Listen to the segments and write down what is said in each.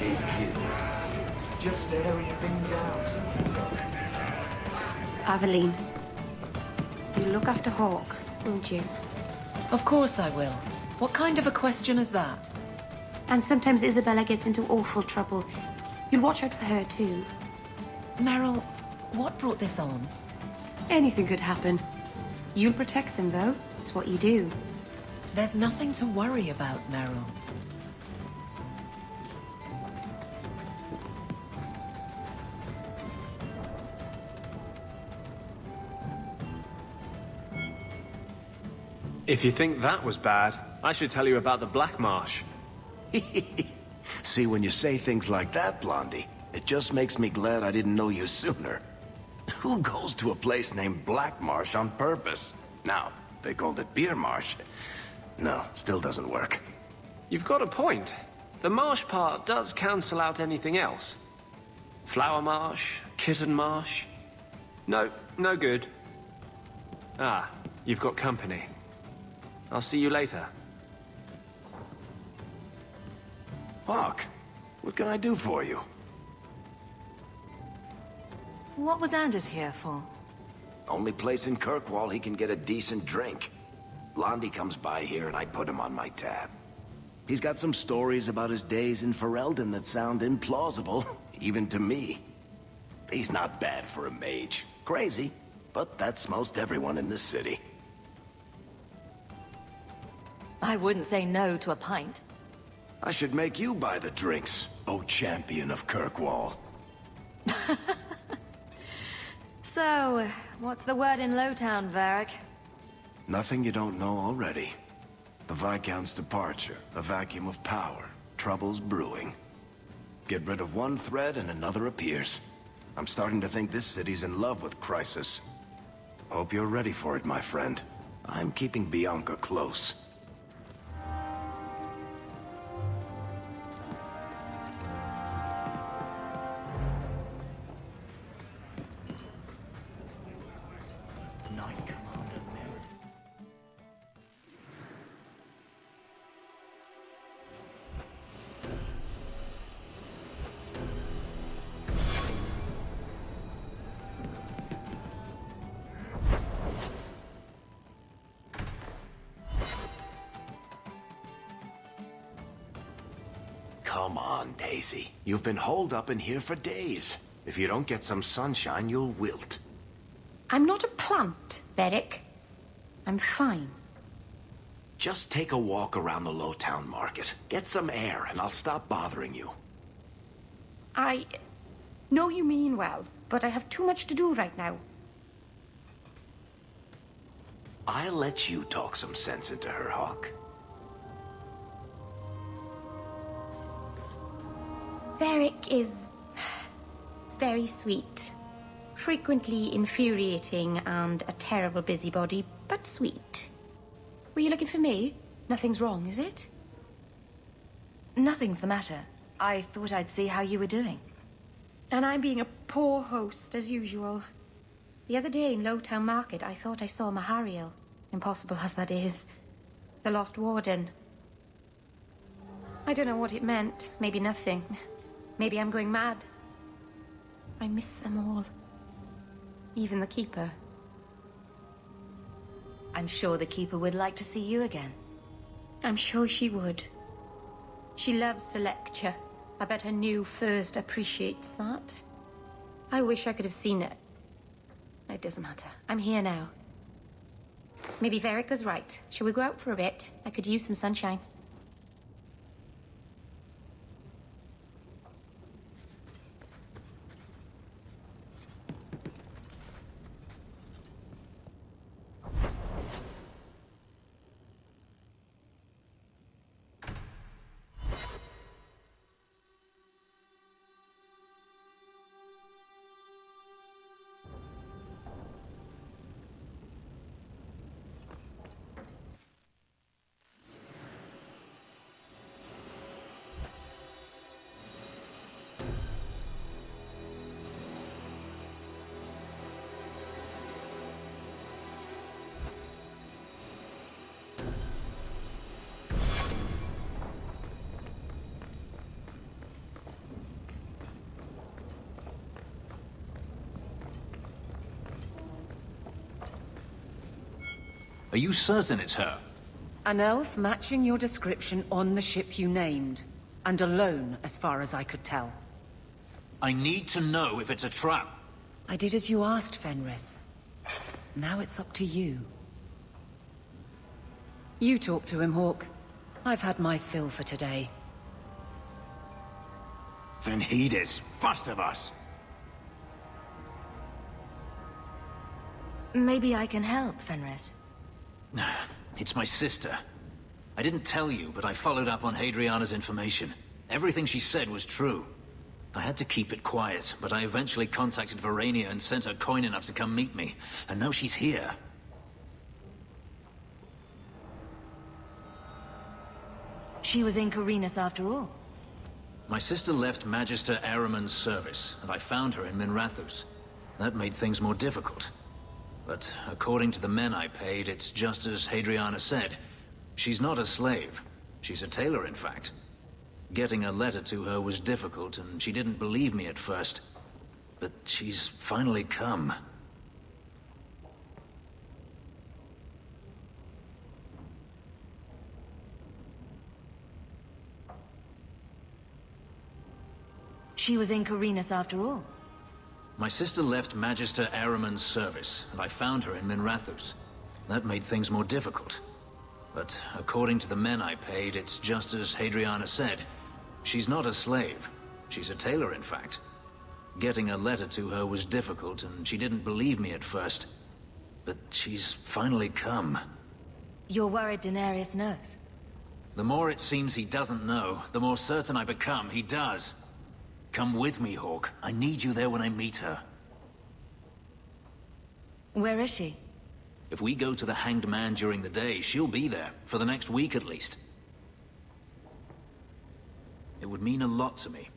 a kid. Just airing things out. Aveline, you look after Hawke, won't you? Of course I will. What kind of a question is that? And sometimes Isabella gets into awful trouble. You'll watch out for her too. Meryl, what brought this on? Anything could happen. You'll protect them though. It's what you do. There's nothing to worry about, Meryl. If you think that was bad, I should tell you about the Black Marsh. See, when you say things like that, Blondie, it just makes me glad I didn't know you sooner. Who goes to a place named Black Marsh on purpose? Now, they called it Beer Marsh. No, still doesn't work. You've got a point. The marsh part does cancel out anything else. Flower Marsh, Kitten Marsh. No, no good. Ah, you've got company. I'll see you later. Hawke, what can I do for you? What was Anders here for? Only place in Kirkwall he can get a decent drink. Blondie comes by here and I put him on my tab. He's got some stories about his days in Ferelden that sound implausible, even to me. He's not bad for a mage. Crazy, but that's most everyone in this city. I wouldn't say no to a pint. I should make you buy the drinks, oh champion of Kirkwall. So, what's the word in Lowtown, Varric? Nothing you don't know already. The Viscount's departure, a vacuum of power, troubles brewing. Get rid of one thread and another appears. I'm starting to think this city's in love with Crisis. Hope you're ready for it, my friend. I'm keeping Bianca close. Come on, Daisy. You've been holed up in here for days. If you don't get some sunshine, you'll wilt. I'm not a plant, Varric. I'm fine. Just take a walk around the Lowtown Market. Get some air, and I'll stop bothering you. I know you mean well, but I have too much to do right now. I'll let you talk some sense into her, Hawke. Varric is very sweet. Frequently infuriating and a terrible busybody, but sweet. Were you looking for me? Nothing's wrong, is it? Nothing's the matter. I thought I'd see how you were doing. And I'm being a poor host, as usual. The other day in Lowtown Market, I thought I saw Mahariel. Impossible as that is. The Lost Warden. I don't know what it meant. Maybe nothing. Maybe I'm going mad. I miss them all. Even the Keeper. I'm sure the Keeper would like to see you again. I'm sure she would. She loves to lecture. I bet her new first appreciates that. I wish I could have seen it. It doesn't matter. I'm here now. Maybe Varric was right. Shall we go out for a bit? I could use some sunshine. Are you certain it's her? An elf matching your description on the ship you named. And alone, as far as I could tell. I need to know if it's a trap. I did as you asked, Fenris. Now it's up to you. You talk to him, Hawke. I've had my fill for today. Then heed is first of us. Maybe I can help, Fenris. It's my sister. I didn't tell you, but I followed up on Hadriana's information. Everything she said was true. I had to keep it quiet, but I eventually contacted Verania and sent her coin enough to come meet me. And now she's here. She was in Carinus after all. My sister left Magister Ahriman's service, and I found her in Minrathous. That made things more difficult. But according to the men I paid, it's just as Hadriana said. She's not a slave. She's a tailor, in fact. Getting a letter to her was difficult, and she didn't believe me at first. But she's finally come. She was in Carinus after all. My sister left Magister Ahriman's service, and I found her in Minrathous. That made things more difficult. But according to the men I paid, it's just as Hadriana said. She's not a slave. She's a tailor, in fact. Getting a letter to her was difficult, and she didn't believe me at first. But she's finally come. You're worried Denarius knows. The more it seems he doesn't know, the more certain I become he does. Come with me, Hawke. I need you there when I meet her. Where is she? If we go to the Hanged Man during the day, she'll be there, for the next week at least. It would mean a lot to me.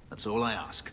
That's all I ask.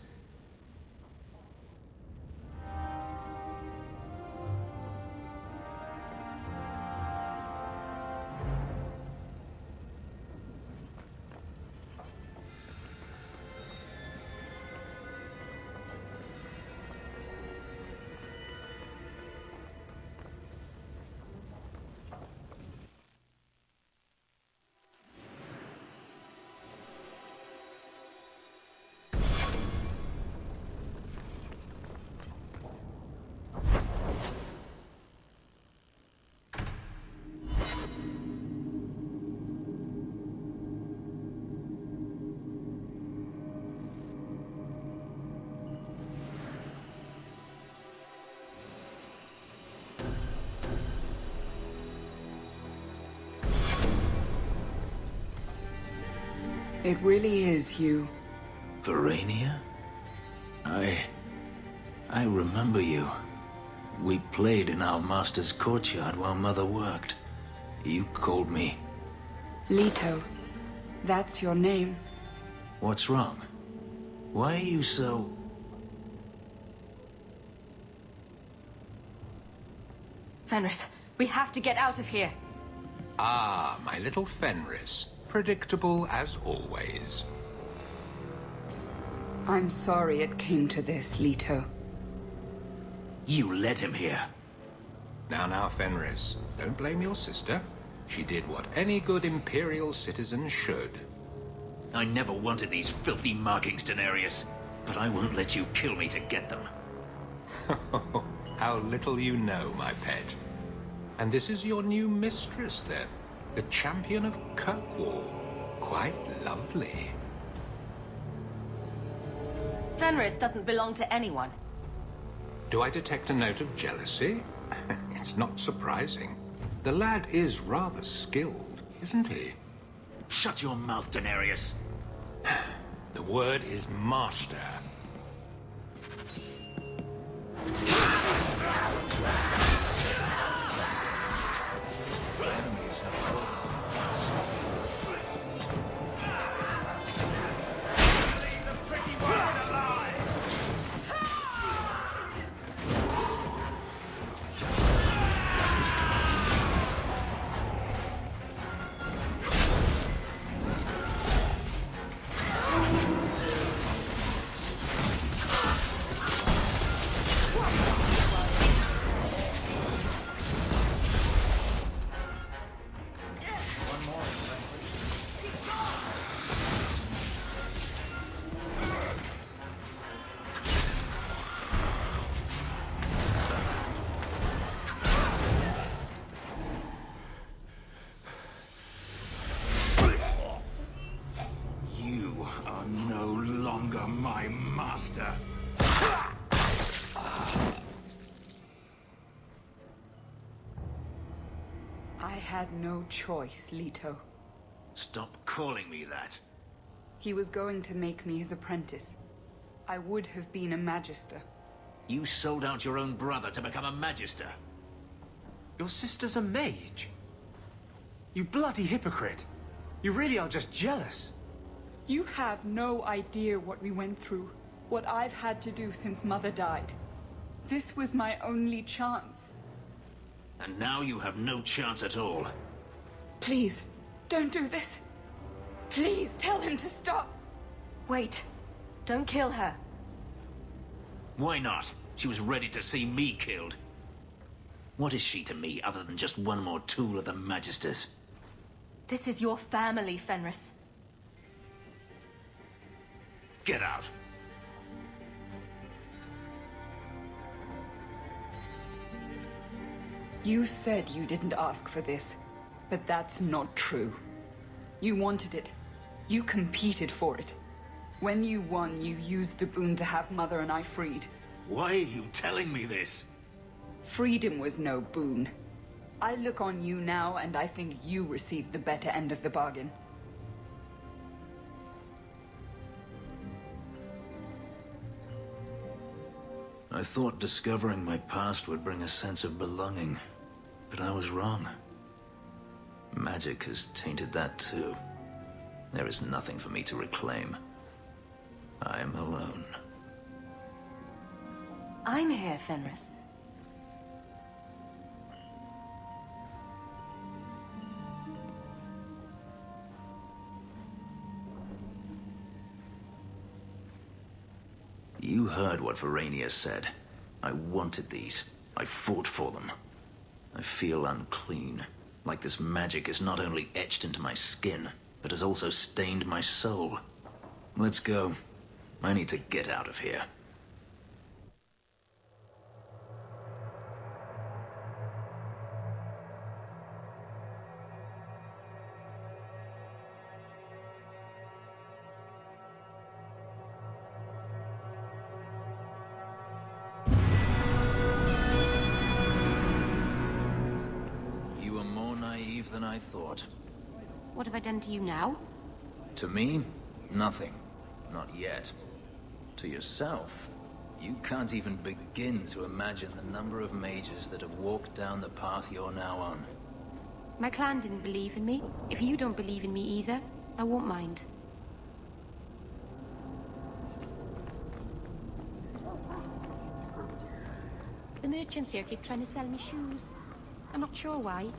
It really is you. Verania? I remember you. We played in our master's courtyard while Mother worked. You called me. Leto. That's your name. What's wrong? Why are you so... Fenris, we have to get out of here. Ah, my little Fenris. Predictable as always. I'm sorry it came to this, Leto. You led him here. Now, Fenris. Don't blame your sister. She did what any good Imperial citizen should. I never wanted these filthy markings, Denarius. But I won't let you kill me to get them. How little you know, my pet. And this is your new mistress, then? The champion of Kirkwall. Quite lovely. Fenris doesn't belong to anyone. Do I detect a note of jealousy? It's not surprising. The lad is rather skilled, isn't he? Shut your mouth, Denarius. The word is master. are no longer my master. I had no choice, Leto. Stop calling me that. He was going to make me his apprentice. I would have been a magister. You sold out your own brother to become a magister. Your sister's a mage. You bloody hypocrite. You really are just jealous. You have no idea what we went through, what I've had to do since Mother died. This was my only chance. And now you have no chance at all. Please, don't do this. Please, tell him to stop. Wait. Don't kill her. Why not? She was ready to see me killed. What is she to me other than just one more tool of the Magisters? This is your family, Fenris. Get out. You said you didn't ask for this, but that's not true. You wanted it. You competed for it. When you won, you used the boon to have Mother and I freed. Why are you telling me this? Freedom was no boon. I look on you now, and I think you received the better end of the bargain. I thought discovering my past would bring a sense of belonging, but I was wrong. Magic has tainted that too. There is nothing for me to reclaim. I am alone. I'm here, Fenris. You heard what Verania said. I wanted these. I fought for them. I feel unclean. Like this magic is not only etched into my skin, but has also stained my soul. Let's go. I need to get out of here. You are more naive than I thought. What have I done to you now? To me, nothing. Not yet. To yourself, you can't even begin to imagine the number of mages that have walked down the path you're now on. My clan didn't believe in me. If you don't believe in me either, I won't mind. The merchants here keep trying to sell me shoes. I'm not sure why.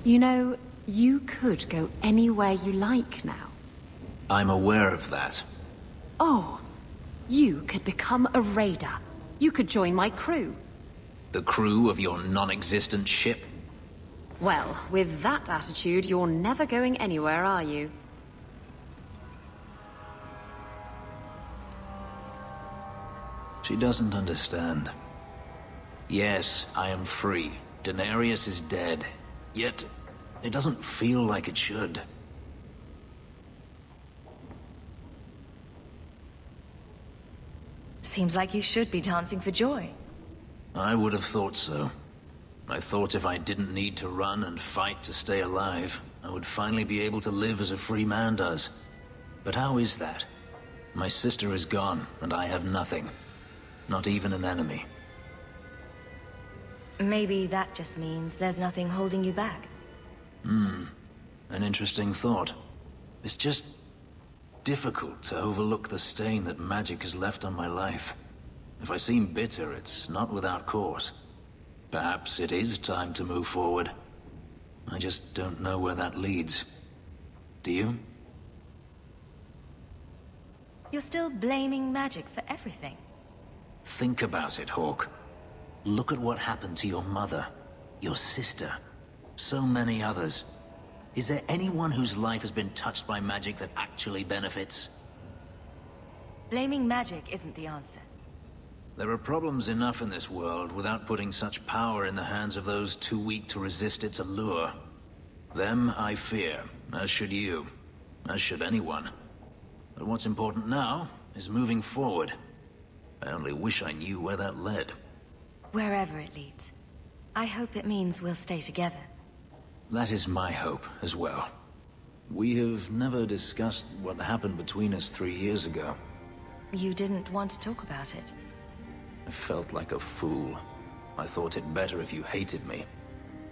You know, you could go anywhere you like now. I'm aware of that. Oh, you could become a raider. You could join my crew. The crew of your non-existent ship? Well, with that attitude, you're never going anywhere, are you? She doesn't understand. Yes, I am free. Denarius is dead. Yet, it doesn't feel like it should. Seems like you should be dancing for joy. I would have thought so. I thought if I didn't need to run and fight to stay alive, I would finally be able to live as a free man does. But how is that? My sister is gone, and I have nothing. Not even an enemy. Maybe that just means there's nothing holding you back. An interesting thought. It's just difficult to overlook the stain that magic has left on my life. If I seem bitter, it's not without cause. Perhaps it is time to move forward. I just don't know where that leads. Do you? You're still blaming magic for everything. Think about it, Hawke. Look at what happened to your mother, your sister, so many others. Is there anyone whose life has been touched by magic that actually benefits? Blaming magic isn't the answer. There are problems enough in this world without putting such power in the hands of those too weak to resist its allure. Them I fear, as should you, as should anyone. But what's important now is moving forward. I only wish I knew where that led. Wherever it leads. I hope it means we'll stay together. That is my hope as well. We have never discussed what happened between us 3 years ago. You didn't want to talk about it. I felt like a fool. I thought it better if you hated me.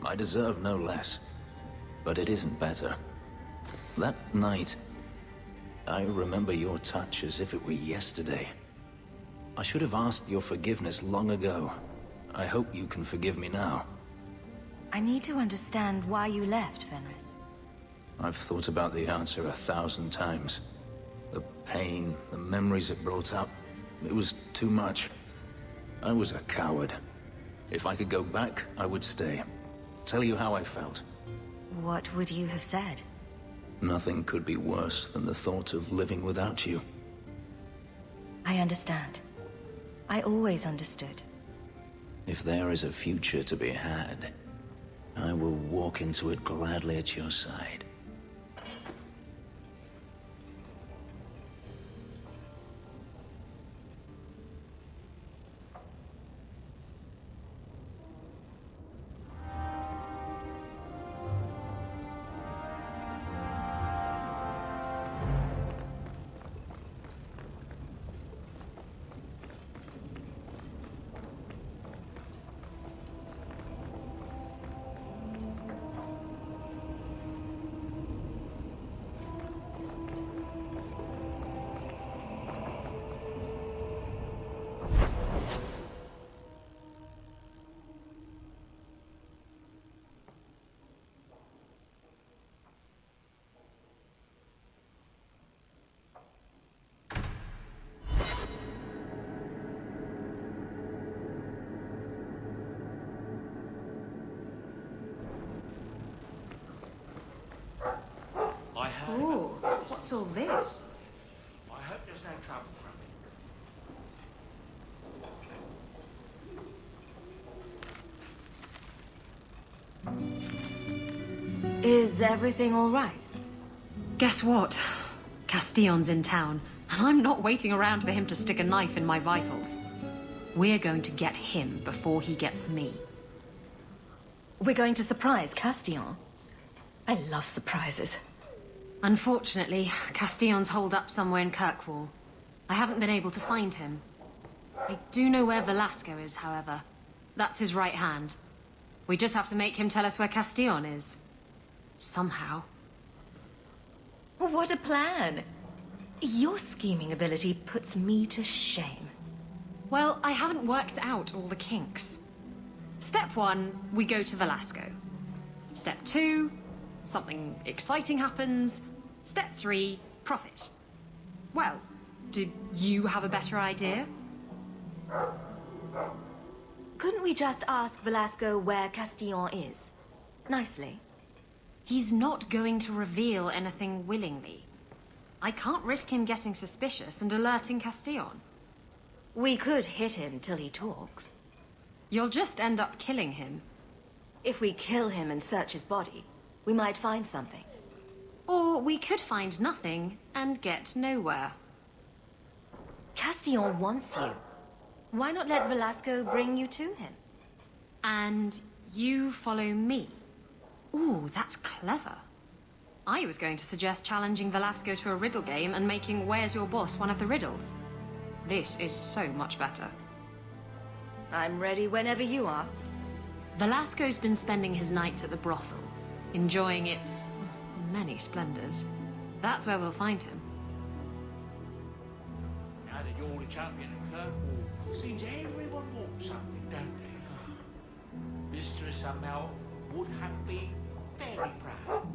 I deserve no less. But it isn't better. That night, I remember your touch as if it were yesterday. I should have asked your forgiveness long ago. I hope you can forgive me now. I need to understand why you left, Fenris. I've thought about the answer 1,000 times. The pain, the memories it brought up, it was too much. I was a coward. If I could go back, I would stay. Tell you how I felt. What would you have said? Nothing could be worse than the thought of living without you. I understand. I always understood. If there is a future to be had, I will walk into it gladly at your side. Ooh, what's all this? I hope there's no trouble from it. Is everything all right? Guess what? Castillon's in town, and I'm not waiting around for him to stick a knife in my vitals. We're going to get him before he gets me. We're going to surprise Castillon. I love surprises. Unfortunately, Castillon's holed up somewhere in Kirkwall. I haven't been able to find him. I do know where Velasco is, however. That's his right hand. We just have to make him tell us where Castillon is. Somehow. What a plan! Your scheming ability puts me to shame. Well, I haven't worked out all the kinks. Step 1, we go to Velasco. Step 2, something exciting happens. Step 3, profit. Well, do you have a better idea? Couldn't we just ask Velasco where Castillon is? Nicely. He's not going to reveal anything willingly. I can't risk him getting suspicious and alerting Castillon. We could hit him till he talks. You'll just end up killing him. If we kill him and search his body, we might find something. Or we could find nothing and get nowhere. Castillon wants you. Why not let Velasco bring you to him? And you follow me. Ooh, that's clever. I was going to suggest challenging Velasco to a riddle game and making Where's Your Boss one of the riddles. This is so much better. I'm ready whenever you are. Velasco's been spending his nights at the brothel, enjoying its many splendors. That's where we'll find him. Now that you're the champion of Kirkwall, seems everyone wants something, don't they? Mistress Amel would have been very proud.